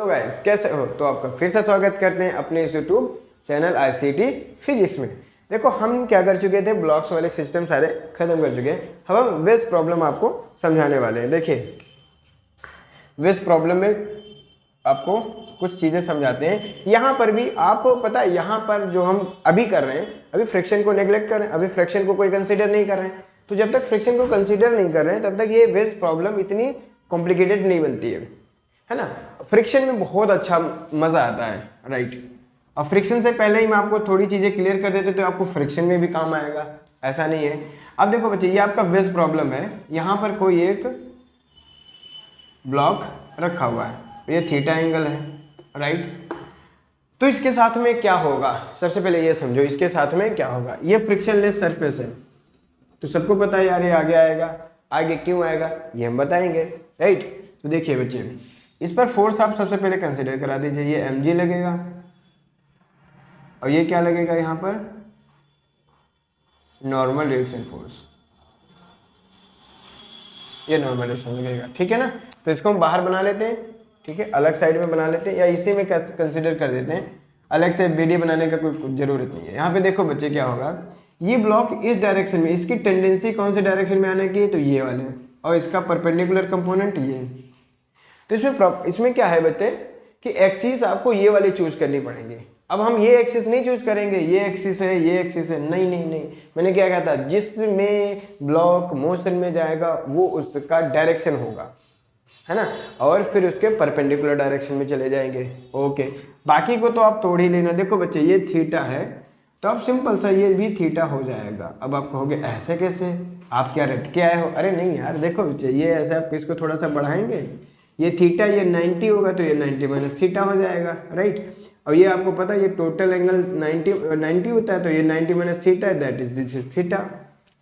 Hello guys, कैसे हो? तो आपका फिर से स्वागत करते हैं अपने इस यूट्यूब चैनल आईसीटी फिजिक्स में। देखो हम क्या कर चुके थे, ब्लॉक्स वाले सिस्टम सारे खत्म कर चुके हैं। अब हम वेस्ट प्रॉब्लम आपको समझाने वाले हैं। देखिए वेस्ट प्रॉब्लम में आपको कुछ चीज़ें समझाते हैं। यहाँ पर भी आपको पता है, यहाँ पर जो हम अभी कर रहे हैं, अभी फ्रिक्शन को नेग्लेक्ट कर रहे हैं, अभी फ्रिक्शन को कोई कंसीडर नहीं कर रहे हैं। तो जब तक फ्रिक्शन को कंसीडर नहीं कर रहे हैं तब तक ये वेस्ट प्रॉब्लम इतनी कॉम्प्लिकेटेड नहीं बनती है ना। फ्रिक्शन में बहुत अच्छा मजा आता है, राइट। और फ्रिक्शन से पहले ही मैं आपको थोड़ी चीजें क्लियर कर देते तो आपको फ्रिक्शन में भी काम आएगा, ऐसा नहीं है। अब देखो बच्चे, ये आपका वेस्ट प्रॉब्लम है। यहाँ पर कोई एक ब्लॉक रखा हुआ है, ये थीटा एंगल है, राइट। तो इसके साथ में क्या होगा, सबसे पहले ये समझो इसके साथ में क्या होगा। ये फ्रिक्शनलेस सरफेस है, तो सबको पता है यार ये आगे आएगा। आगे क्यों आएगा ये हम बताएंगे, राइट। तो देखिए बच्चे, इस पर फोर्स आप सबसे पहले कंसीडर करा दीजिए। ये mg लगेगा और ये क्या लगेगा, यहाँ पर नॉर्मल रिएक्शन फोर्स, ये नॉर्मल रिएक्शन लगेगा, ठीक है ना। तो इसको हम बाहर बना लेते हैं, ठीक है, अलग साइड में बना लेते हैं या इसी में कंसीडर कर देते हैं। अलग से बीडी बनाने का कोई जरूरत नहीं है। यहाँ पे देखो बच्चे क्या होगा, ये ब्लॉक इस डायरेक्शन में, इसकी टेंडेंसी कौन से डायरेक्शन में आने की है, तो ये वाले, और इसका परपेंडिकुलर कंपोनेंट ये। तो इसमें क्या है बच्चे कि एक्सिस आपको ये वाली चूज करनी पड़ेंगे। अब हम ये एक्सिस नहीं चूज करेंगे, ये एक्सिस है ये एक्सिस है, नहीं नहीं नहीं, मैंने क्या कहा था, जिसमें ब्लॉक मोशन में जाएगा वो उसका डायरेक्शन होगा, है ना, और फिर उसके परपेंडिकुलर डायरेक्शन में चले जाएंगे। ओके, बाकी को तो आप तोड़ ही लेना। देखो बच्चे ये थीटा है तो आप सिंपल सा ये भी थीटा हो जाएगा। अब आप कहोगे ऐसे कैसे, आप क्या रट के आए हो? अरे नहीं यार, देखो बच्चे ये ऐसे आप इसको थोड़ा सा बढ़ाएंगे, ये थीटा ये 90 होगा तो ये 90 माइनस थीटा हो जाएगा, राइट। और ये आपको पता है ये टोटल एंगल 90 होता है, तो ये 90 माइनस थीटा है, that is this is theta.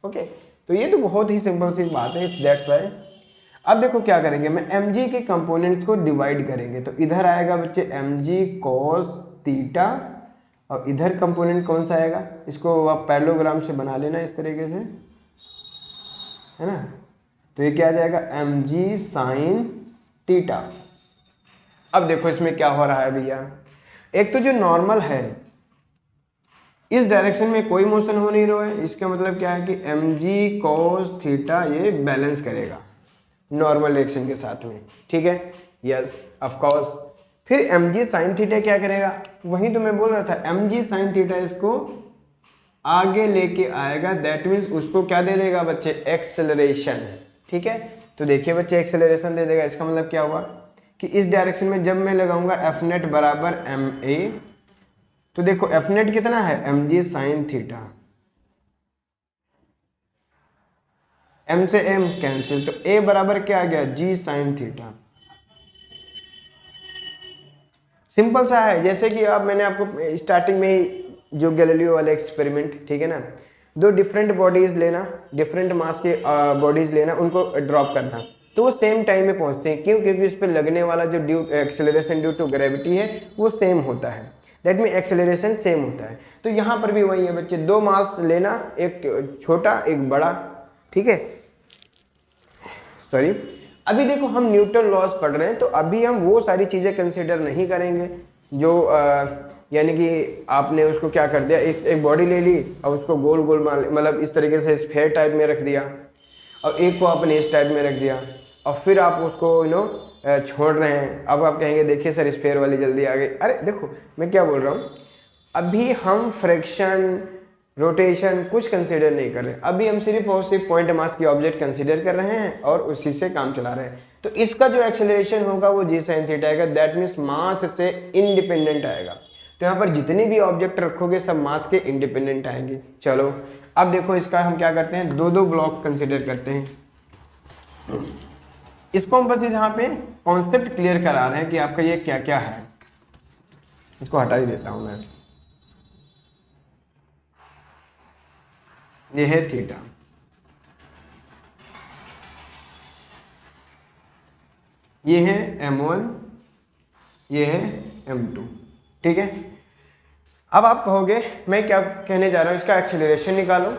Okay, तो ये तो बहुत ही सिंपल सी बात है, दैट्स व्हाई। अब देखो क्या करेंगे, मैं mg के कंपोनेंट्स को डिवाइड करेंगे, तो इधर आएगा बच्चे mg cos थीटा, और इधर कंपोनेंट कौन सा आएगा, इसको आप पैरेललोग्राम से बना लेना इस तरीके से, है ना। तो ये क्या आ जाएगा, mg sin थीटा। अब देखो इसमें क्या हो रहा है भैया, एक तो जो नॉर्मल है इस डायरेक्शन में कोई मोशन हो नहीं रहा है, इसका मतलब क्या है कि mg cos थीटा ये बैलेंस करेगा नॉर्मल डायरेक्शन के साथ में, ठीक है, यस ऑफ कोर्स। फिर mg sin थीटा क्या करेगा, वही तो मैं बोल रहा था, mg sin थीटा इसको आगे लेके आएगा, दैट मीन्स उसको क्या दे देगा बच्चे, एक्सेलरेशन, ठीक है। तो देखिए बच्चे एक्सेलरेशन दे देगा, इसका मतलब क्या हुआ कि इस डायरेक्शन में जब मैं लगाऊंगा एफ नेट बराबर ma, तो देखो एफ नेट कितना है, mg sin थीटा, m से m कैंसिल, तो a बराबर क्या आ गया, g sin थीटा। सिंपल सा है, जैसे कि अब मैंने आपको स्टार्टिंग में ही जो गैलीलियो वाले एक्सपेरिमेंट, ठीक है ना, दो डिफरेंट बॉडीज लेना, डिफरेंट मास के बॉडीज लेना, उनको ड्रॉप करना, तो वो सेम टाइम में पहुंचते हैं। क्यों? क्योंकि उस पर लगने वाला जो एक्सेलरेशन ड्यू टू ग्रेविटी है वो सेम होता है, दैट मीन एक्सेलरेशन सेम होता है। तो यहाँ पर भी वही है बच्चे, दो मास लेना, एक छोटा एक बड़ा, ठीक है, सॉरी। अभी देखो हम न्यूटन लॉस पढ़ रहे हैं, तो अभी हम वो सारी चीज़ें कंसिडर नहीं करेंगे जो यानी कि आपने उसको क्या कर दिया, एक बॉडी ले ली और उसको गोल गोल मतलब इस तरीके से स्फेयर टाइप में रख दिया, और एक को आपने इस टाइप में रख दिया, और फिर आप उसको छोड़ रहे हैं। अब आप कहेंगे देखिए सर स्फेयर वाली जल्दी आ गई। अरे देखो मैं क्या बोल रहा हूँ, अभी हम फ्रैक्शन रोटेशन कुछ कंसीडर नहीं कर रहे, अभी हम सिर्फ और सिर्फ पॉइंट मास की ऑब्जेक्ट कंसीडर कर रहे हैं और उसी से काम चला रहे हैं। तो इसका जो एक्सेलरेशन होगा वो जी साइन थीटा आएगा, दैट मीन्स मास से इंडिपेंडेंट आएगा। तो यहाँ पर जितने भी ऑब्जेक्ट रखोगे सब मास के इंडिपेंडेंट आएंगे। चलो अब देखो इसका हम क्या करते हैं, दो दो ब्लॉक कंसिडर करते हैं। इसको हम बस यहाँ पे कॉन्सेप्ट क्लियर करा रहे हैं कि आपका ये क्या क्या है। इसको हटा ही देता हूं मैं, ये है थीटा, ये है m1, ये है m2, ठीक है। अब आप कहोगे मैं क्या कहने जा रहा हूं, इसका एक्सेलरेशन निकालो,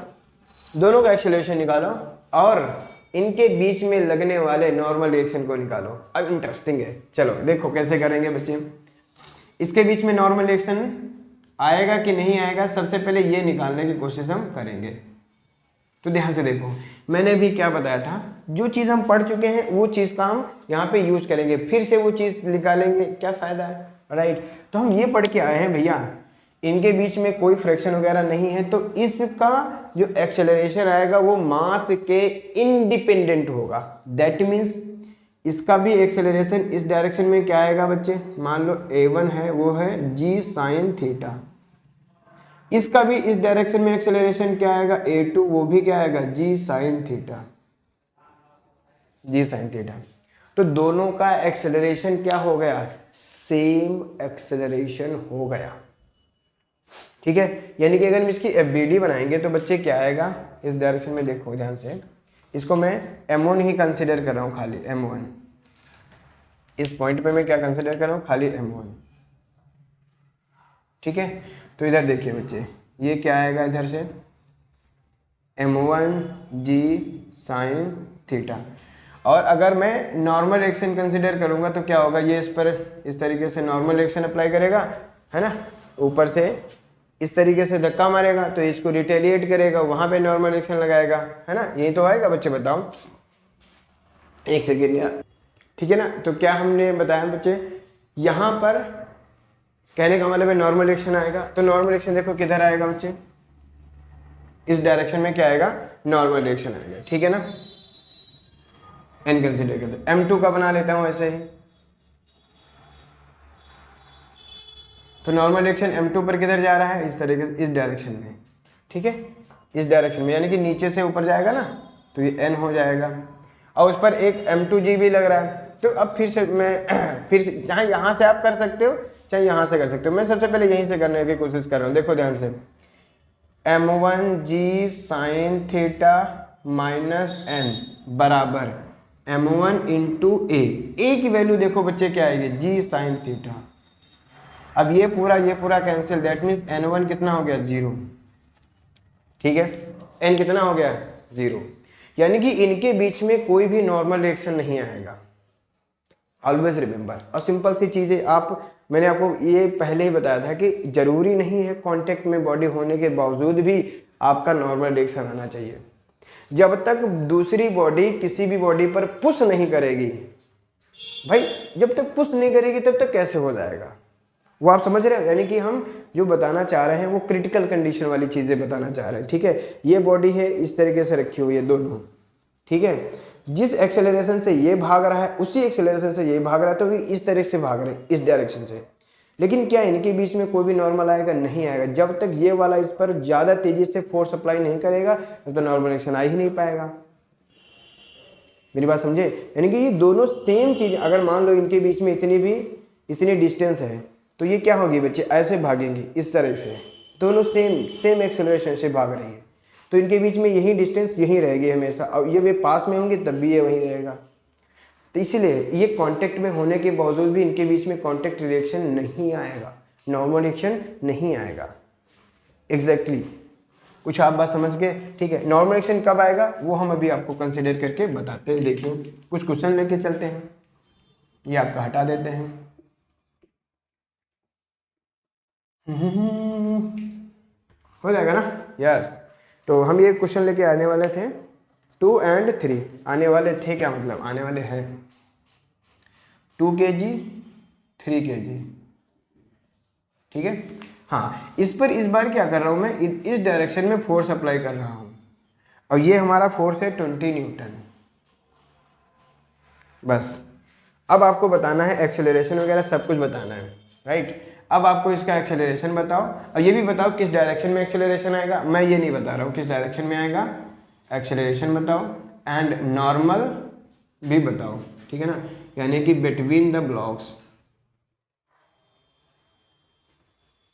दोनों का एक्सेलरेशन निकालो और इनके बीच में लगने वाले नॉर्मल रिएक्शन को निकालो। अब इंटरेस्टिंग है, चलो देखो कैसे करेंगे बच्चे। इसके बीच में नॉर्मल रिएक्शन आएगा कि नहीं आएगा, सबसे पहले ये निकालने की कोशिश हम करेंगे। तो ध्यान से देखो, मैंने भी क्या बताया था, जो चीज़ हम पढ़ चुके हैं वो चीज़ का हम यहाँ पे यूज करेंगे, फिर से वो चीज़ निकालेंगे, क्या फ़ायदा है, राइट। तो हम ये पढ़ के आए हैं भैया, इनके बीच में कोई फ्रैक्शन वगैरह नहीं है, तो इसका जो एक्सेलरेशन आएगा वो मास के इंडिपेंडेंट होगा। दैट मीन्स इसका भी एक्सेलरेशन इस डायरेक्शन में क्या आएगा बच्चे, मान लो a1 है, वो है g साइन थीटा। इसका भी इस डायरेक्शन में एक्सेलरेशन क्या आएगा, a2, वो भी क्या आएगा, g sine theta, g sine theta. तो दोनों का एक्सेलरेशन क्या हो गया, सेम एक्सेलरेशन हो गया, ठीक है। यानी कि अगर हम इसकी FBD बनाएंगे तो बच्चे क्या आएगा, इस डायरेक्शन में देखो ध्यान से, इसको मैं m1 ही कंसिडर कर रहा हूँ, खाली m1, इस पॉइंट पे मैं क्या कंसिडर कर रहा हूँ, खाली m1, ठीक है। तो इधर देखिए बच्चे, ये क्या आएगा इधर से, m1 g साइन थीटा। और अगर मैं नॉर्मल रिएक्शन कंसिडर करूंगा तो क्या होगा, ये इस पर इस तरीके से नॉर्मल रिएक्शन अप्लाई करेगा, है ना, ऊपर से इस तरीके से धक्का मारेगा तो इसको रिटेलिएट करेगा, वहां पे नॉर्मल रिएक्शन लगाएगा, है ना, यही तो आएगा बच्चे, बताओ एक सेकेंड यार, ठीक है ना। तो क्या हमने बताया बच्चे, यहाँ पर कहने का मतलब है नॉर्मल रिएक्शन आएगा, तो नॉर्मल रिएक्शन देखो किधर आएगा बच्चे, इस डायरेक्शन में क्या आएगा, नॉर्मल रिएक्शन आएगा, ठीक है ना। एन कंसिडर करते, m2 का बना लेता हूं ऐसे ही, तो नॉर्मल रिएक्शन m2 पर किधर जा रहा है, इस तरीके से, इस डायरेक्शन में, ठीक है, इस डायरेक्शन में, यानी कि नीचे से ऊपर जाएगा ना, तो ये n हो जाएगा, और उस पर एक m2g भी लग रहा है। तो अब फिर से मैं फिर से चाहे यहाँ से आप कर सकते हो चाहे यहाँ से कर सकते हो, मैं सबसे पहले यहीं से करने की कोशिश कर रहा हूँ। देखो ध्यान से, m1g sine theta minus n बराबर m1 इंटू a की वैल्यू देखो बच्चे क्या आएगी, g साइन थीटा। अब ये पूरा कैंसिल, दैट मीन्स n1 कितना हो गया, 0, ठीक है, n कितना हो गया, 0, यानी कि इनके बीच में कोई भी नॉर्मल रिएक्शन नहीं आएगा, ऑलवेज रिमेंबर। और सिंपल सी चीज़ें मैंने आपको ये पहले ही बताया था कि जरूरी नहीं है कांटेक्ट में बॉडी होने के बावजूद भी आपका नॉर्मल रिएक्शन आना चाहिए। जब तक दूसरी बॉडी किसी भी बॉडी पर पुश नहीं करेगी भाई, जब तक पुश नहीं करेगी तब तक कैसे हो जाएगा, वो आप समझ रहे हो। यानी कि हम जो बताना चाह रहे हैं वो क्रिटिकल कंडीशन वाली चीज़ें बताना चाह रहे हैं, ठीक है। ये बॉडी है इस तरीके से रखी हुई है दोनों, ठीक है, जिस एक्सेलरेशन से ये भाग रहा है उसी एक्सेलरेशन से ये भाग रहा है, तो भी इस तरह से भाग रहे हैं, इस डायरेक्शन से। लेकिन क्या इनके बीच में कोई भी नॉर्मल आएगा, नहीं आएगा। जब तक ये वाला इस पर ज़्यादा तेज़ी से फोर्स अप्लाई नहीं करेगा तब तो नॉर्मल रिएक्शन आ ही नहीं पाएगा। मेरी बात समझे, यानी कि ये दोनों सेम चीज़, अगर मान लो इनके बीच में इतनी डिस्टेंस है तो ये क्या होगी बच्चे, ऐसे भागेंगी इस तरह से, दोनों सेम एक्सेलरेशन से भाग रही है, तो इनके बीच में यही डिस्टेंस यही रहेगी हमेशा, और ये वे पास में होंगे तब भी ये वहीं रहेगा। तो इसीलिए ये कांटेक्ट में होने के बावजूद भी इनके बीच में कांटेक्ट रिएक्शन नहीं आएगा, नॉर्मल रिएक्शन नहीं आएगा। एग्जैक्टली कुछ आप बात समझ गए, ठीक है। नॉर्मल रिएक्शन कब आएगा वो हम अभी आपको कंसिडर करके बताते हैं। देखिए कुछ क्वेश्चन लेके चलते हैं, ये आपका हटा देते हैं। हो जाएगा ना, यस। तो हम ये क्वेश्चन लेके आने वाले थे 2 और 3, आने वाले थे क्या मतलब, आने वाले हैं 2 kg 3 kg, ठीक है। हाँ, इस बार क्या कर रहा हूँ मैं, इस डायरेक्शन में फोर्स अप्लाई कर रहा हूँ, और ये हमारा फोर्स है 20 न्यूटन। बस अब आपको बताना है एक्सेलरेशन वगैरह सब कुछ बताना है, राइट। अब आपको इसका एक्सेलरेशन बताओ, और ये भी बताओ किस डायरेक्शन में एक्सेलरेशन आएगा। मैं ये नहीं बता रहा हूँ किस डायरेक्शन में आएगा, एक्सेलरेशन बताओ एंड नॉर्मल भी बताओ, ठीक है ना, यानी कि बिटवीन द ब्लॉक्स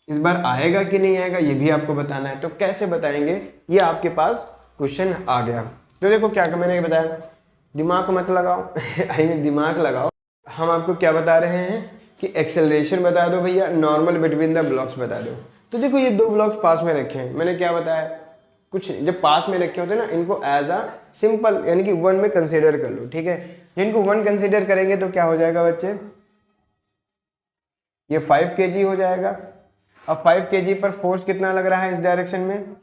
इस बार आएगा कि नहीं आएगा ये भी आपको बताना है। तो कैसे बताएंगे, ये आपके पास क्वेश्चन आ गया। तो देखो क्या मैंने बताया, दिमाग मत लगाओ आई मीन दिमाग लगाओ। हम आपको क्या बता रहे हैं कि एक्सेलरेशन बता दो भैया, नॉर्मल बिटवीन द ब्लॉक्स बता दो। तो देखो ये 2 ब्लॉक्स पास में रखे हैं, मैंने क्या बताया, कुछ जब पास में रखे होते हैं ना, इनको एज अ सिंपल यानी कि 1 में कंसीडर कर लो, ठीक है। जिनको 1 कंसीडर करेंगे तो क्या हो जाएगा बच्चे, ये 5 kg हो जाएगा। अब 5 kg पर फोर्स कितना लग रहा है इस डायरेक्शन में,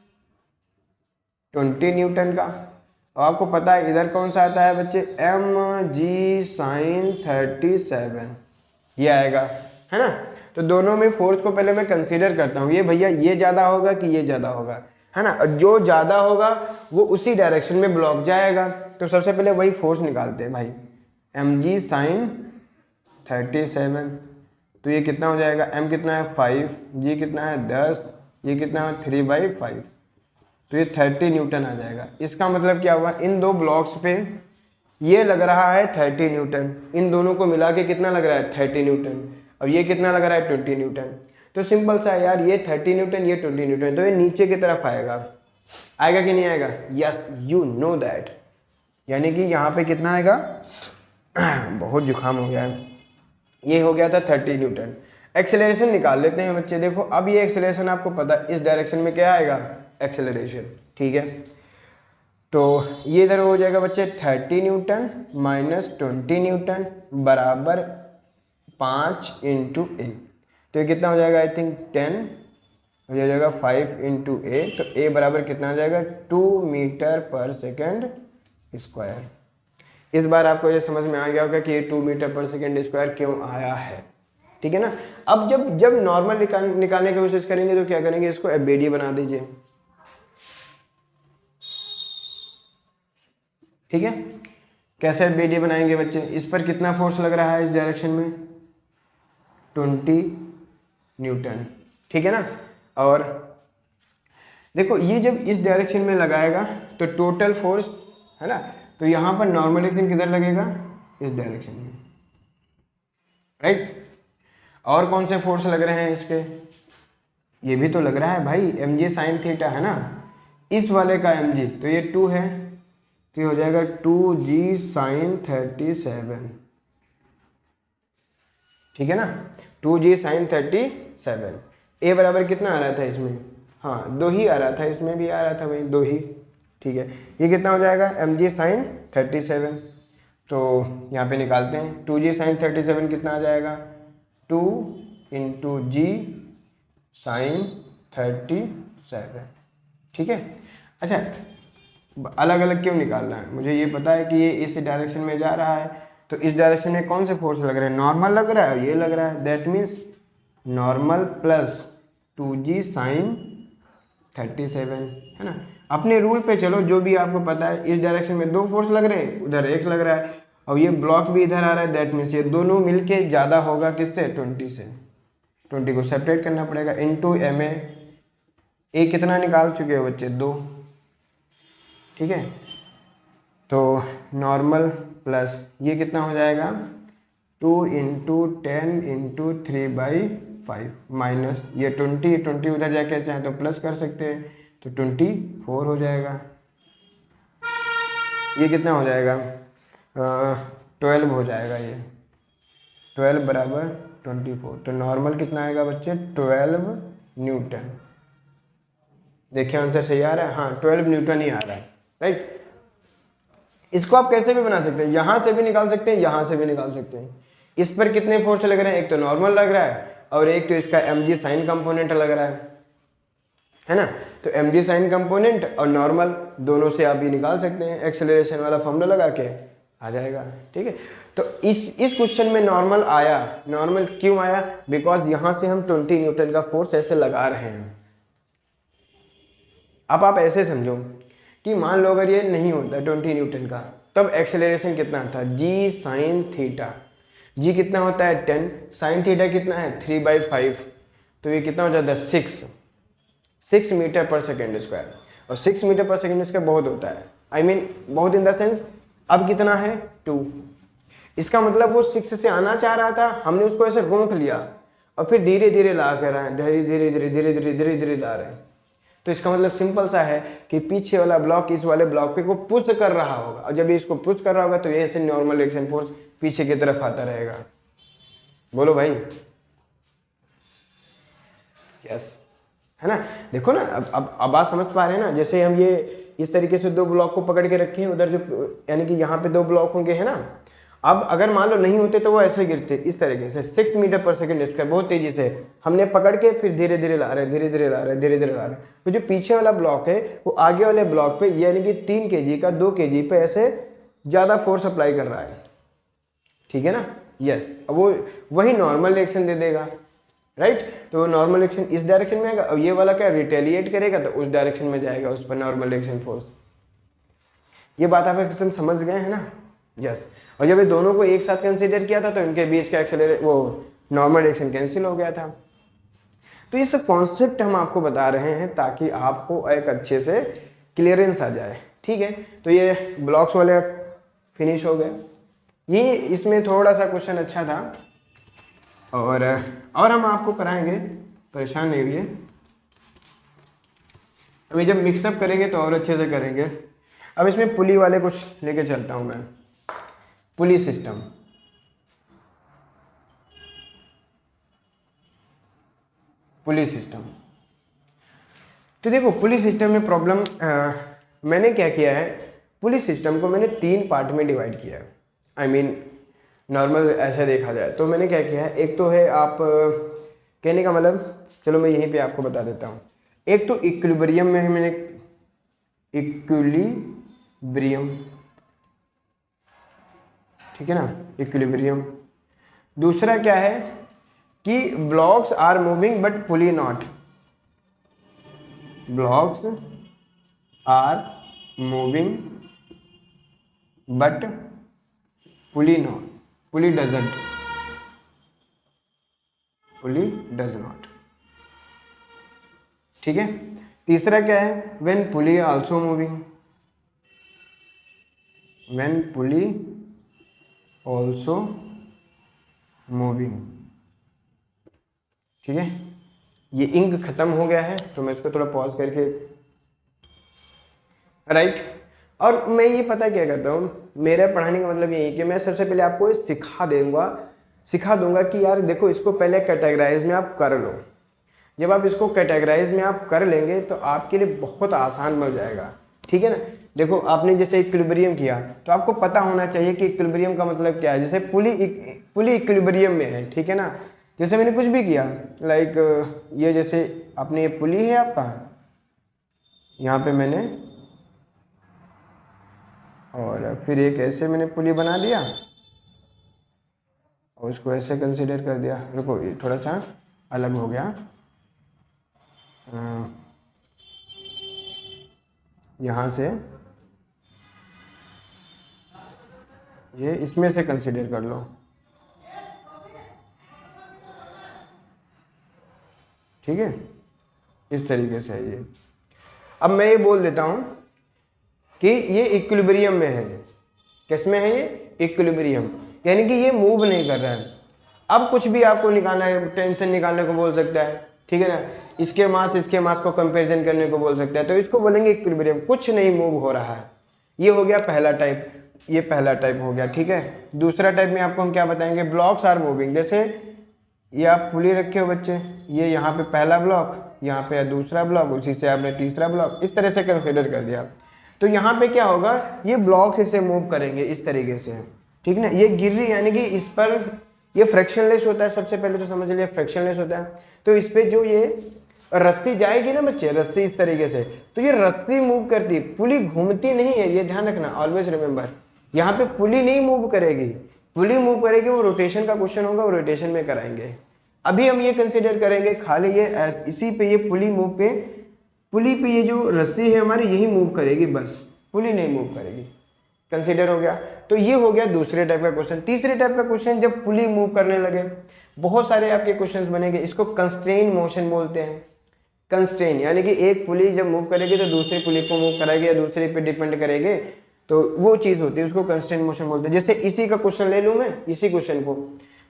20 न्यूटन का। और आपको पता है इधर कौन सा आता है बच्चे, mg sin 37 ये आएगा, है ना। तो दोनों में फोर्स को पहले मैं कंसीडर करता हूँ, ये भैया ये ज़्यादा होगा कि ये ज़्यादा होगा, है ना। और जो ज़्यादा होगा वो उसी डायरेक्शन में ब्लॉक जाएगा। तो सबसे पहले वही फोर्स निकालते हैं भाई, mg sin 37। तो ये कितना हो जाएगा, m कितना है 5, g कितना है 10, ये कितना है 3/5, तो ये 30 न्यूटन आ जाएगा। इसका मतलब क्या हुआ, इन दो ब्लॉक्स पे ये लग रहा है 30 न्यूटन, इन दोनों को मिला के कितना लग रहा है 30 न्यूटन, और ये कितना लग रहा है 20 न्यूटन। तो सिंपल सा है यार, ये 30 न्यूटन ये 20 न्यूटन, तो ये नीचे की तरफ आएगा, आएगा कि नहीं आएगा, यस यू नो दैट। यानी कि यहाँ पे कितना आएगा बहुत जुकाम हो गया है, ये हो गया था 30 न्यूटन। एक्सेलरेशन निकाल लेते हैं बच्चे। देखो अब ये एक्सेलरेशन आपको पता है इस डायरेक्शन में क्या आएगा, एक्सेलरेशन, ठीक है। तो ये इधर हो जाएगा बच्चे 30 न्यूटन माइनस 20 न्यूटन बराबर 5 इंटू ए। तो ये कितना हो जाएगा, आई थिंक 10 हो जाएगा 5 इंटू ए। तो ए बराबर कितना हो जाएगा 2 मीटर पर सेकेंड स्क्वायर। इस बार आपको ये समझ में आ गया होगा कि ये 2 मीटर पर सेकेंड स्क्वायर क्यों आया है, ठीक है ना। अब जब नॉर्मल निकालने की कोशिश करेंगे तो क्या करेंगे, इसको एबीडी बना दीजिए, ठीक है। कैसे एबीडी बनाएंगे बच्चे, इस पर कितना फोर्स लग रहा है इस डायरेक्शन में 20 न्यूटन, ठीक है ना। और देखो ये जब इस डायरेक्शन में लगाएगा तो टोटल फोर्स, है ना, तो यहाँ पर नॉर्मल एक्शन किधर लगेगा, इस डायरेक्शन में, राइट। और कौन से फोर्स लग रहे हैं इस पे, ये भी तो लग रहा है भाई mg sin थीटा, है ना, इस वाले का mg, तो ये 2 है, तो ये हो जाएगा 2g sin 37, ठीक है ना, 2g sin 37। a बराबर कितना आ रहा था इसमें, हाँ 2 ही आ रहा था, इसमें भी आ रहा था भाई 2 ही, ठीक है। ये कितना हो जाएगा mg sin 37। तो यहाँ पे निकालते हैं, 2g sin 37 कितना आ जाएगा, 2 इंटू जी साइन 37, ठीक है। अच्छा अलग अलग क्यों निकालना है, मुझे ये पता है कि ये इस डायरेक्शन में जा रहा है, तो इस डायरेक्शन में कौन से फोर्स लग रहे हैं, नॉर्मल लग रहा है, ये लग रहा है, that means normal plus 2g sine 37, है ना। अपने रूल पे चलो, जो भी आपको पता है, इस डायरेक्शन में 2 फोर्स लग रहे हैं, उधर 1 लग रहा है, और ये ब्लॉक भी इधर आ रहा है, दैट मीन्स ये दोनों मिलके ज़्यादा होगा किससे, 20 से। 20 को सेपरेट करना पड़ेगा, इनटू एम ए कितना निकाल चुके हो बच्चे 2, ठीक है। तो नॉर्मल प्लस ये कितना हो जाएगा 2 इंटू 10 इंटू 3/5 माइनस ये 20 उधर जाके चाहे तो प्लस कर सकते हैं, तो 24 हो जाएगा। ये कितना हो जाएगा 12 हो जाएगा, ये 12 बराबर 24। तो नॉर्मल कितना आएगा बच्चे 12 न्यूटन। देखिए आंसर सही आ रहा है, हाँ 12 न्यूटन ही आ रहा है, राइट। इसको आप कैसे भी बना सकते हैं, यहाँ से भी निकाल सकते हैं, यहाँ से भी निकाल सकते हैं। इस पर कितने फोर्स लग रहे हैं, एक तो नॉर्मल लग रहा है और एक तो इसका mg साइन कंपोनेंट लग रहा है ना। तो mg साइन कंपोनेंट और नॉर्मल दोनों से आप ये निकाल सकते हैं, एक्सेलरेशन वाला फॉर्मूला लगा के आ जाएगा, ठीक है। तो इस क्वेश्चन में नॉर्मल आया, नॉर्मल क्यों आया, बिकॉज यहाँ से हम 20 न्यूटन का फोर्स ऐसे लगा रहे हैं। अब आप ऐसे समझो कि मान लो अगर ये नहीं होता 20 न्यूटन का, तब एक्सेलरेशन कितना था g साइन थीटा, g कितना होता है 10, साइन थीटा कितना है 3/5, तो ये कितना हो जाता है 6 मीटर पर सेकेंड स्क्वायर। और 6 मीटर पर सेकेंड स्क्वायर बहुत होता है, आई मीन बहुत इन द सेंस अब कितना है 2। इसका मतलब वो 6 से आना चाह रहा था, हमने उसको ऐसे रोक लिया और फिर धीरे धीरे ला कर रहे हैं, धीरे धीरे धीरे धीरे धीरे धीरे धीरे ला रहे हैं। तो इसका मतलब सिंपल सा है कि पीछे वाला ब्लॉक इस वाले ब्लॉक पे को पुश कर रहा होगा, और जब ये इसको पुश कर रहा होगा तो ये से नॉर्मल एक्शन फोर्स पीछे की तरफ आता रहेगा। बोलो भाई, यस है ना। देखो ना, अब बात समझ पा रहे हैं ना। जैसे हम ये इस तरीके से दो ब्लॉक को पकड़ के रखे हैं, उधर जो यानी कि यहाँ पे दो ब्लॉक होंगे, है ना। अब अगर मान लो नहीं होते तो वो ऐसे गिरते इस तरीके से 6 मीटर पर सेकंड स्क्वायर, बहुत तेजी से हमने पकड़ के फिर धीरे धीरे ला रहे हैं, धीरे धीरे ला रहे हैं, धीरे धीरे ला रहे हैं। तो जो पीछे वाला ब्लॉक है वो आगे वाले ब्लॉक पे यानी कि 3 kg का 2 kg पे ऐसे ज़्यादा फोर्स अप्लाई कर रहा है, ठीक है ना। यस, अब वो वही नॉर्मल रिएक्शन दे देगा, राइट। तो नॉर्मल रिएक्शन इस डायरेक्शन में आएगा, और ये वाला क्या रिटेलिएट करेगा तो उस डायरेक्शन में जाएगा, उस पर नॉर्मल रिएक्शन फोर्स। ये बात आप एकदम समझ गए हैं ना। यस, और जब ये दोनों को एक साथ कंसीडर किया था तो इनके बीच का एक्सेलरेट वो नॉर्मल रिएक्शन कैंसिल हो गया था। तो ये सब कॉन्सेप्ट हम आपको बता रहे हैं ताकि आपको एक अच्छे से क्लियरेंस आ जाए, ठीक है। तो ये ब्लॉक्स वाले फिनिश हो गए। ये इसमें थोड़ा सा क्वेश्चन अच्छा था, और हम आपको कराएंगे, परेशान नहीं हुए। अभी जब मिक्सअप करेंगे तो और अच्छे से करेंगे। अब इसमें पुली वाले कुछ लेके चलता हूं मैं, पुली सिस्टम। पुली सिस्टम, तो देखो पुली सिस्टम में प्रॉब्लम मैंने क्या किया है, पुली सिस्टम को मैंने 3 पार्ट में डिवाइड किया है। आई मीन नॉर्मल ऐसे देखा जाए तो मैंने क्या किया है, एक तो है आप कहने का मतलब, चलो मैं यहीं पे आपको बता देता हूँ। एक तो इक्विलिब्रियम में है, मैंने इक्विलिब्रियम, ठीक है ना, इक्विलिब्रियम। दूसरा क्या है कि blocks are moving but pulley not, blocks are moving but pulley not, pulley doesn't, pulley does not, ठीक है। तीसरा क्या है, when pulley also moving, when pulley also moving, ठीक है। ये इंक खत्म हो गया है तो मैं इसको थोड़ा पॉज करके, राइट। और मैं ये पता क्या करता हूँ, मेरा पढ़ाने का मतलब यही है कि मैं सबसे पहले आपको सिखा दूंगा कि यार देखो इसको पहले कैटेगराइज में आप कर लो। जब आप इसको कैटेगराइज में आप कर लेंगे तो आपके लिए बहुत आसान बन जाएगा, ठीक है ना। देखो आपने जैसे इक्विलिब्रियम किया तो आपको पता होना चाहिए कि इक्विलिब्रियम का मतलब क्या है। जैसे पुली इक्विलिब्रियम में है, ठीक है ना। जैसे मैंने कुछ भी किया, लाइक ये जैसे आपने ये पुली है आपका, यहाँ पे मैंने, और फिर एक ऐसे मैंने पुली बना दिया और उसको ऐसे कंसीडर कर दिया। रुको ये थोड़ा सा अलग हो गया, यहाँ से ये इसमें से कंसीडर कर लो, ठीक है। इस तरीके से है ये। अब मैं ये बोल देता हूँ कि ये इक्विलिब्रियम में है। किस में है ये, इक्विलिब्रियम, यानी कि ये मूव नहीं कर रहा है। अब कुछ भी आपको निकालना है, टेंशन निकालने को बोल सकता है, ठीक है ना। इसके मास को कंपैरिजन करने को बोल सकता है, तो इसको बोलेंगे इक्विलिब्रियम, कुछ नहीं मूव हो रहा है। ये हो गया पहला टाइप, ये पहला टाइप हो गया, ठीक है। दूसरा टाइप में आपको हम क्या बताएंगे, ब्लॉक्स आर मूविंग। जैसे ये आप पुली रखे हो बच्चे, ये यहाँ पे पहला ब्लॉक, यहाँ पे दूसरा ब्लॉक, उसी से आपने तीसरा ब्लॉक, इस तरह से कंसिडर कर दिया। तो यहाँ पे क्या होगा, ये ब्लॉक इसे मूव करेंगे इस तरीके से, ठीक ना। ये गिर रही यानी कि इस पर ये फ्रैक्शनलेस होता है, सबसे पहले तो समझ लीजिए फ्रैक्शनलेस होता है। तो इस पे जो ये रस्सी जाएगी ना बच्चे, रस्सी इस तरीके से, तो ये रस्सी मूव करती, पुली घूमती नहीं है, ये ध्यान रखना, ऑलवेज रिमेंबर। यहाँ पे पुली नहीं मूव करेगी, पुली मूव करेगी वो रोटेशन का क्वेश्चन होगा, वो रोटेशन में कराएंगे। अभी हम ये कंसिडर करेंगे खाली ये इसी पे, ये पुली मूव पे, पुली पे ये जो रस्सी है हमारी यही मूव करेगी, बस पुली नहीं मूव करेगी। कंसिडर हो गया। तो ये हो गया दूसरे टाइप का क्वेश्चन। तीसरे टाइप का क्वेश्चन, जब पुली मूव करने लगे, बहुत सारे आपके क्वेश्चंस बनेंगे, इसको कंस्ट्रेन मोशन बोलते हैं। कंस्ट्रेन यानी कि एक पुली जब मूव करेगी तो दूसरी पुली को मूव कराएगी या दूसरे पे डिपेंड करेगी, तो वो चीज़ होती है, उसको कंस्ट्रेन मोशन बोलते हैं। जैसे इसी का क्वेश्चन ले लूँ मैं, इसी क्वेश्चन को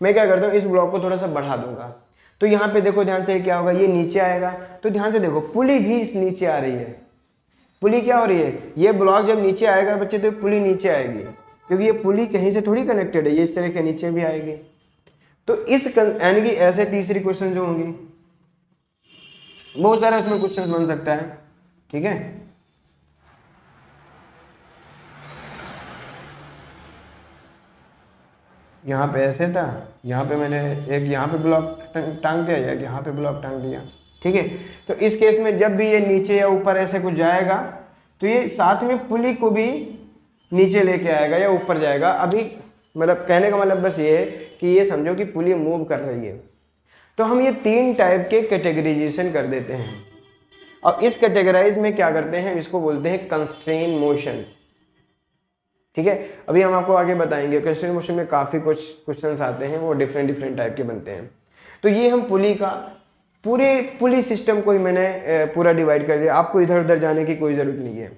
मैं क्या करता हूँ, इस ब्लॉक को थोड़ा सा बढ़ा दूंगा, तो यहाँ पे देखो ध्यान से क्या होगा, ये नीचे आएगा, तो ध्यान से देखो पुली भी इस नीचे आ रही है। पुली क्या हो रही है, ये ब्लॉक जब नीचे आएगा बच्चे तो पुली नीचे आएगी, क्योंकि ये पुली कहीं से थोड़ी कनेक्टेड है, ये इस तरह के नीचे भी आएगी। तो इस यानी कि ऐसे तीसरी क्वेश्चन जो होंगी बहुत सारा इसमें क्वेश्चन बन सकता है, ठीक है। यहाँ पे ऐसे था, यहाँ पे मैंने एक यहाँ पे ब्लॉक टांग दिया या यहाँ पे ब्लॉक टांग दिया, ठीक है। तो इस केस में जब भी ये नीचे या ऊपर ऐसे कुछ जाएगा तो ये साथ में पुली को भी नीचे लेके आएगा या ऊपर जाएगा। अभी मतलब कहने का मतलब बस ये है कि ये समझो कि पुली मूव कर रही है। तो हम ये 3 टाइप के कैटेगराइजेशन कर देते हैं और इस कैटेगराइज में क्या करते हैं, इसको बोलते हैं कंस्ट्रेन मोशन, ठीक है। अभी हम आपको आगे बताएंगे। कंस्ट्रेन मोशन में काफ़ी कुछ क्वेश्चंस आते हैं, वो डिफरेंट टाइप के बनते हैं। तो ये हम पुली का पूरे पुली सिस्टम को ही मैंने पूरा डिवाइड कर दिया। आपको इधर उधर जाने की कोई ज़रूरत नहीं है,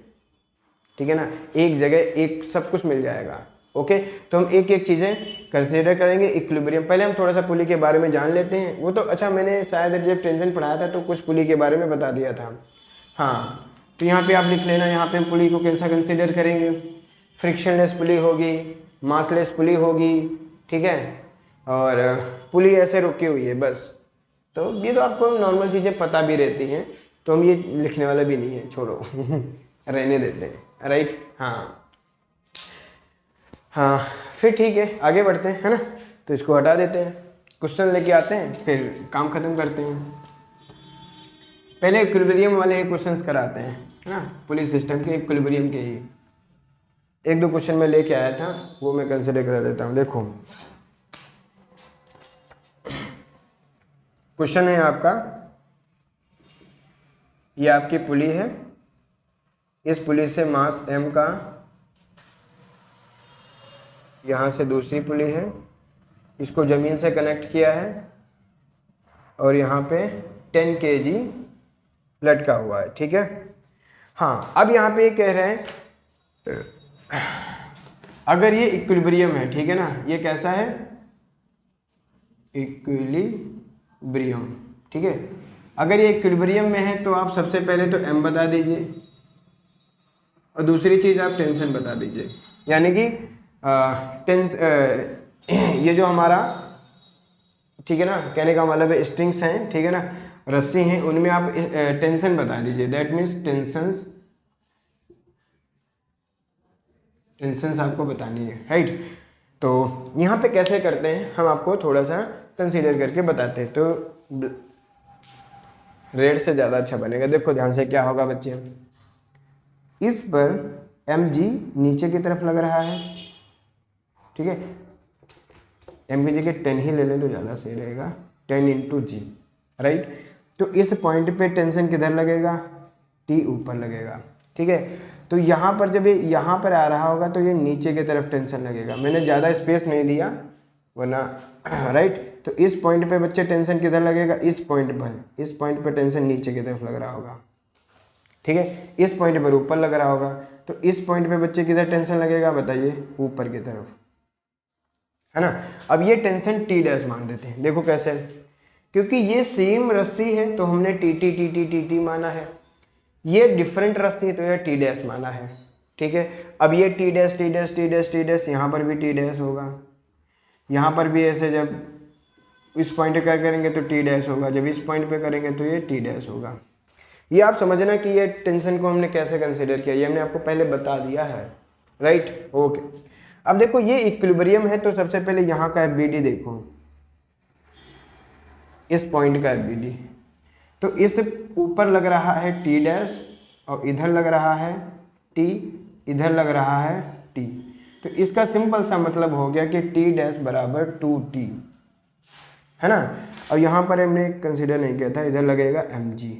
ठीक है ना, एक जगह एक सब कुछ मिल जाएगा। ओके, तो हम एक एक चीज़ें कंसिडर करेंगे। इक्विलिब्रियम, पहले हम थोड़ा सा पुली के बारे में जान लेते हैं। वो तो अच्छा, मैंने शायद जब टेंशन पढ़ाया था तो कुछ पुली के बारे में बता दिया था। हाँ, तो यहाँ पे आप लिख लेना, यहाँ पे हम पुली को कैसा कंसिडर करेंगे। फ्रिक्शनलेस पुली होगी, मासलेस पुली होगी, ठीक है, और पुली ऐसे रुकी हुई है बस। तो ये तो आपको नॉर्मल चीज़ें पता भी रहती हैं, तो हम ये लिखने वाला भी नहीं है, छोड़ो रहने देते हैं, राइट। हाँ, फिर ठीक है, आगे बढ़ते हैं, है ना। तो इसको हटा देते हैं, क्वेश्चन लेके आते हैं, फिर काम खत्म करते हैं। पहले इक्विलिब्रियम वाले क्वेश्चंस कराते हैं, है ना, पुलिस सिस्टम के इक्विलिब्रियम के ही 1-2 क्वेश्चन मैं लेके आया था, वो मैं कंसिडर करा देता हूँ। देखो, क्वेश्चन है आपका, ये आपकी पुली है, इस पुली से मास m का, यहाँ से दूसरी पुली है, इसको ज़मीन से कनेक्ट किया है और यहाँ पे 10 kg लटका हुआ है, ठीक है। हाँ, अब यहाँ पे ये कह रहे हैं अगर ये इक्विलिब्रियम है, ठीक है ना, ये कैसा है, इक्विलिब्रियम, ठीक है। अगर ये इक्विलिब्रियम में है तो आप सबसे पहले तो m बता दीजिए और दूसरी चीज़ आप टेंशन बता दीजिए। यानी कि ये जो हमारा, ठीक है ना, कहने का मतलब है स्ट्रिंग्स हैं, ठीक है ना, रस्सी हैं, उनमें आप टेंशन बता दीजिए। दैट मीन्स टेंशंस आपको बतानी है, राइट। तो यहाँ पे कैसे करते हैं हम आपको थोड़ा सा कंसीडर करके बताते हैं, तो रेड से ज़्यादा अच्छा बनेगा। देखो ध्यान से, क्या होगा बच्चे, इस पर mg नीचे की तरफ लग रहा है, ठीक है, m की जगह 10 ही ले लें तो ज़्यादा सही रहेगा, 10 × g, राइट। तो इस पॉइंट पे टेंशन किधर लगेगा, t ऊपर लगेगा, ठीक है। तो यहाँ पर जब ये यहाँ पर आ रहा होगा तो ये नीचे की तरफ टेंशन लगेगा। मैंने ज़्यादा स्पेस नहीं दिया वरना, राइट। तो इस पॉइंट पे बच्चे टेंशन किधर लगेगा, इस पॉइंट पर टेंशन नीचे की तरफ लग रहा होगा, ठीक है। इस पॉइंट पर ऊपर लग रहा होगा, तो इस पॉइंट पे बच्चे किधर टेंशन लगेगा बताइए, ऊपर की तरफ, है ना। अब ये टेंशन टी डैश मान देते हैं। देखो कैसे, क्योंकि ये सेम रस्सी है तो हमने टी माना है, ये डिफरेंट रस्सी है तो ये टी डैश माना है, ठीक है। अब ये टी डैश यहाँ पर भी टी डैश होगा, यहाँ पर भी ऐसे जब इस पॉइंट पे क्या करेंगे तो टी डैश होगा, जब इस पॉइंट पे करेंगे तो ये टी डैश होगा। ये आप समझना कि ये टेंशन को हमने कैसे कंसीडर किया, ये हमने आपको पहले बता दिया है, राइट। ओके, अब देखो ये इक्विलिब्रियम है तो सबसे पहले यहाँ का FBD देखो, इस पॉइंट का FBD, तो इस ऊपर लग रहा है टी डैश और इधर लग रहा है टी, इधर लग रहा है टी। तो इसका सिंपल सा मतलब हो गया कि टी डैश बराबर 2t, है ना। और यहाँ पर हमने कंसीडर नहीं किया था, इधर लगेगा mg,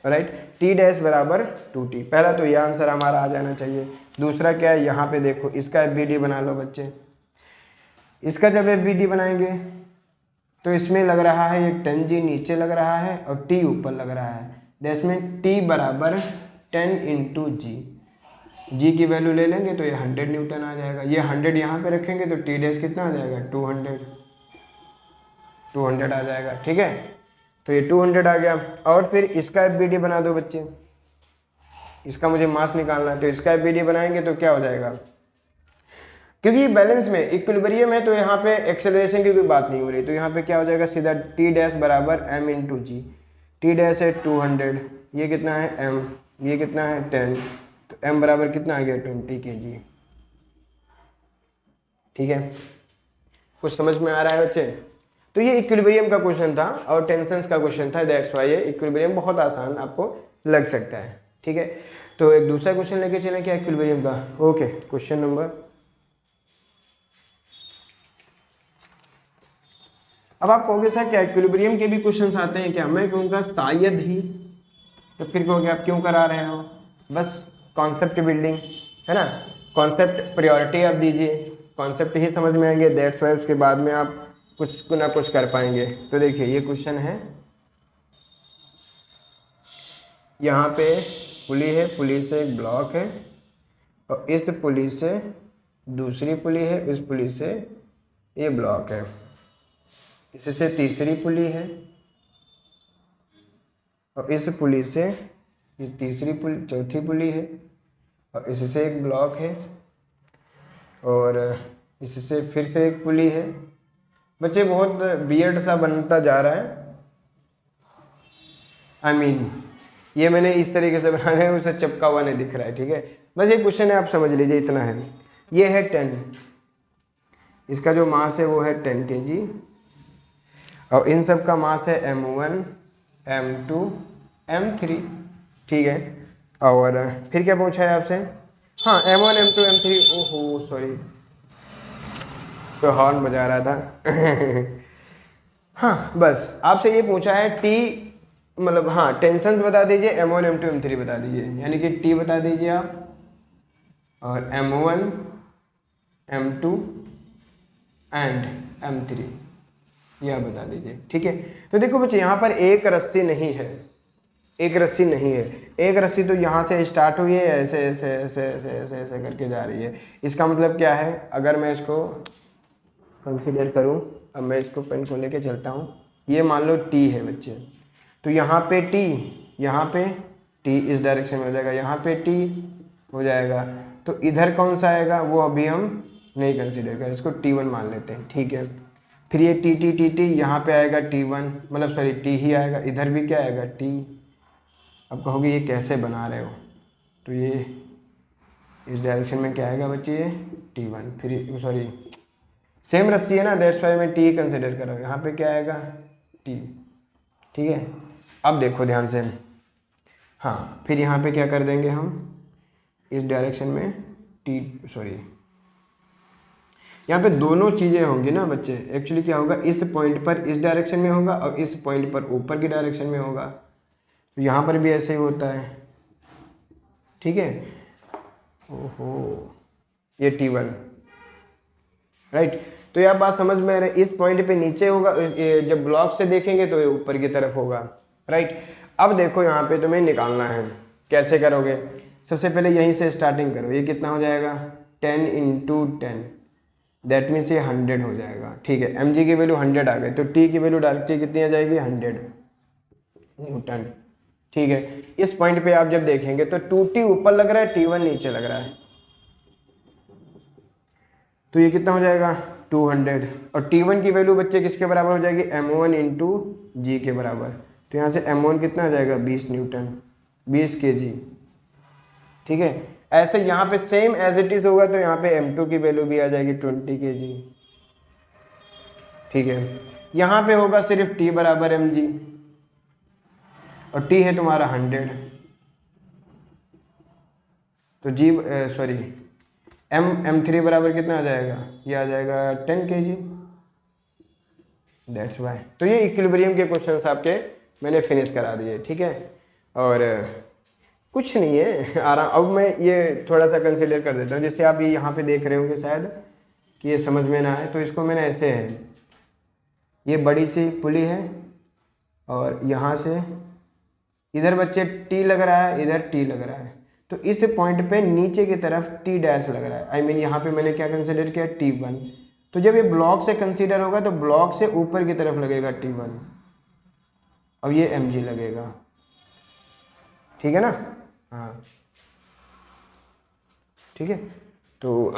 राइट। टी डैश बराबर 2t, पहला तो ये आंसर हमारा आ जाना चाहिए। दूसरा क्या है, यहाँ पे देखो इसका FBD बना लो बच्चे। इसका जब FBD बनाएंगे तो इसमें लग रहा है ये 10g नीचे लग रहा है और t ऊपर लग रहा है, दैट मीन t बराबर 10 × g। g की वैल्यू ले लेंगे तो ये 100 न्यूटन आ जाएगा। ये 100 यहाँ पे रखेंगे तो t डैश कितना आ जाएगा, 200 आ जाएगा, ठीक है। तो ये 200 आ गया। और फिर इसका FBD बना दो बच्चे, इसका मुझे मास निकालना है, तो इसका FBD बनाएंगे तो क्या हो जाएगा, क्योंकि बैलेंस में इक्विलिब्रियम है तो यहाँ पे एक्सेलरेशन की कोई बात नहीं हो रही, तो यहाँ पे क्या हो जाएगा सीधा टी डैश बराबर m × g। टी डैश है 200, ये कितना है m, ये कितना है 10, तो m बराबर कितना आ गया 20 kg। ठीक है, कुछ समझ में आ रहा है बच्चे? तो ये इक्विलिब्रियम का क्वेश्चन था और टेंशंस का क्वेश्चन था, दैट्स वाई ये इक्विलिब्रियम बहुत आसान आपको लग सकता है। ठीक है, तो एक दूसरा क्वेश्चन लेके चले क्या इक्विलिब्रियम का। ओके, क्वेश्चन नंबर, अब आप कहोगे सर क्या इक्विलिब्रियम के भी क्वेश्चंस आते हैं क्या? मैं कहूँगा शायद ही। तो फिर कहोगे आप क्यों करा रहे हो? बस कॉन्सेप्ट बिल्डिंग है ना, कॉन्सेप्ट प्रायोरिटी आप दीजिए, कॉन्सेप्ट ही समझ में आएंगे, दैट्स वाई उसके बाद में आप कुछ ना कुछ कर पाएंगे। तो देखिए ये क्वेश्चन है, यहाँ पे पुली है, पुली से एक ब्लॉक है और इस पुली से दूसरी पुली है, इस पुली से ये ब्लॉक है, इससे तीसरी पुली है और इस पुली से ये तीसरी पुली, चौथी पुली है और इससे एक ब्लॉक है और इससे फिर से एक पुली है। बच्चे बहुत वियर्ड सा बनता जा रहा है, आई मीन ये मैंने इस तरीके से बनाया है, उसे चिपका हुआ नहीं दिख रहा है। ठीक है, बस ये क्वेश्चन है, आप समझ लीजिए इतना है। ये है 10, इसका जो मास है वो है 10 kg और इन सब का मास है m1 m2 m3। ठीक है, और फिर क्या पूछा है आपसे? हाँ m1 m2 m3, ओहो सॉरी तो हॉर्न बजा रहा था हाँ बस आपसे ये पूछा है टी, मतलब हाँ टेंशंस बता दीजिए, m1 m2 m3 बता दीजिए, यानी कि टी बता दीजिए आप और m1 m2 एंड m3 यह बता दीजिए। ठीक है, तो देखो बच्चे यहाँ पर एक रस्सी नहीं है, एक रस्सी नहीं है, एक रस्सी तो यहाँ से स्टार्ट हुई है, ऐसे ऐसे ऐसे ऐसे ऐसे ऐसे करके जा रही है। इसका मतलब क्या है, अगर मैं इसको कंसीडर करूँ, अब मैं इसको पेन को लेके चलता हूँ, ये मान लो टी है बच्चे, तो यहाँ पे टी, यहाँ पे टी इस डायरेक्शन में हो जाएगा, यहाँ पे टी हो जाएगा, तो इधर कौन सा आएगा वो अभी हम नहीं कंसीडर करें, इसको T1 मान लेते हैं। ठीक है, फिर ये टी टी टी टी यहाँ पे आएगा T1, मतलब सॉरी टी ही आएगा, इधर भी क्या आएगा टी। अब कहोगे ये कैसे बना रहे हो, तो ये इस डायरेक्शन में क्या आएगा बच्चे, ये T1, फिर सॉरी सेम रस्सी है ना, दैट्स वाई मैं टी कंसिडर कर रहा हूँ, यहाँ पे क्या आएगा टी। ठीक है, अब देखो ध्यान से, हाँ फिर यहाँ पे क्या कर देंगे हम, इस डायरेक्शन में टी, सॉरी यहाँ पे दोनों चीज़ें होंगी ना बच्चे। एक्चुअली क्या होगा, इस पॉइंट पर इस डायरेक्शन में होगा और इस पॉइंट पर ऊपर की डायरेक्शन में होगा, तो यहाँ पर भी ऐसे ही होता है। ठीक है, ओहो ये T1 राइट, तो ये आप बात समझ में आ रही है, इस पॉइंट पे नीचे होगा, जब ब्लॉक से देखेंगे तो ये ऊपर की तरफ होगा। राइट, अब देखो यहाँ पे तुम्हें निकालना है, कैसे करोगे? सबसे पहले यहीं से स्टार्टिंग करो, ये कितना हो जाएगा 10 × 10, दैट मीन्स ये 100 हो जाएगा। ठीक है, mg की वैल्यू 100 आ गई, तो t की वैल्यू डायरेक्टली कितनी आ जाएगी 100 न्यूटन। ठीक है, इस पॉइंट पे आप जब देखेंगे तो 2t ऊपर लग रहा है, T1 नीचे लग रहा है, तो ये कितना हो जाएगा 200, और T1 की वैल्यू बच्चे किसके बराबर हो जाएगी, m1 × g के बराबर, तो यहाँ से m1 कितना आ जाएगा 20 न्यूटन, 20 kg। ठीक है, ऐसे यहाँ पे सेम एज इट इज होगा, तो यहाँ पे m2 की वैल्यू भी आ जाएगी 20 kg। ठीक है, यहाँ पे होगा सिर्फ t बराबर mg और t है तुम्हारा 100, तो g सॉरी m3 बराबर कितना आ जाएगा, ये आ जाएगा 10 kg, दैट्स वाई। तो ये इक्विलिब्रियम के क्वेश्चंस आपके मैंने फिनिश करा दिए। ठीक है, और कुछ नहीं है आराम। अब मैं ये थोड़ा सा कंसिडर कर देता हूँ, जैसे आप ये यहाँ पे देख रहे होंगे शायद कि ये समझ में ना आए, तो इसको मैंने ऐसे है, ये बड़ी सी पुली है और यहाँ से इधर बच्चे टी लग रहा है, इधर टी लग रहा है, तो इस पॉइंट पे नीचे की तरफ टी डैश लग रहा है, आई मीन यहाँ पे मैंने क्या कंसिडर किया T1, तो जब ये ब्लॉक से कंसीडर होगा तो ब्लॉक से ऊपर की तरफ लगेगा T1, अब ये mg लगेगा। ठीक है ना, हाँ ठीक है, तो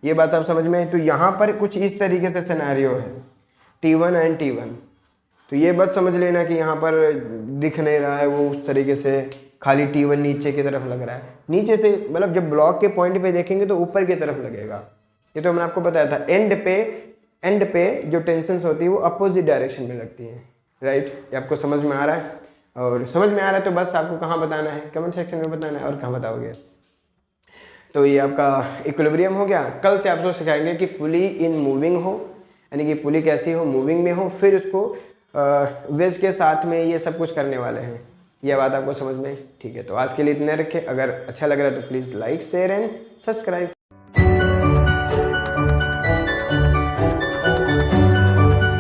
ये बात आप समझ में आई। तो यहाँ पर कुछ इस तरीके से सिनेरियो है, T1 एंड T1, तो ये बात समझ लेना कि यहाँ पर दिख नहीं रहा है वो उस तरीके से, खाली T1 नीचे की तरफ लग रहा है, नीचे से मतलब जब ब्लॉक के पॉइंट पे देखेंगे तो ऊपर की तरफ लगेगा। ये तो मैंने आपको बताया था। एंड पे जो टेंशन्स होती है वो अपोजिट डायरेक्शन में लगती है, राइट। ये आपको समझ में आ रहा है? और समझ में आ रहा है तो बस आपको कहाँ बताना है, कमेंट सेक्शन में बताना है। और कहाँ बताओगे? तो ये आपका इक्विलिब्रियम हो गया। कल से आपको सिखाएंगे कि पुली इन मूविंग हो, यानी कि पुली कैसी हो, मूविंग में हो, फिर उसको वेज के साथ में ये सब कुछ करने वाले हैं। यह बात आपको समझ में? ठीक है, तो आज के लिए इतने रखें। अगर अच्छा लग रहा है तो please like share and subscribe.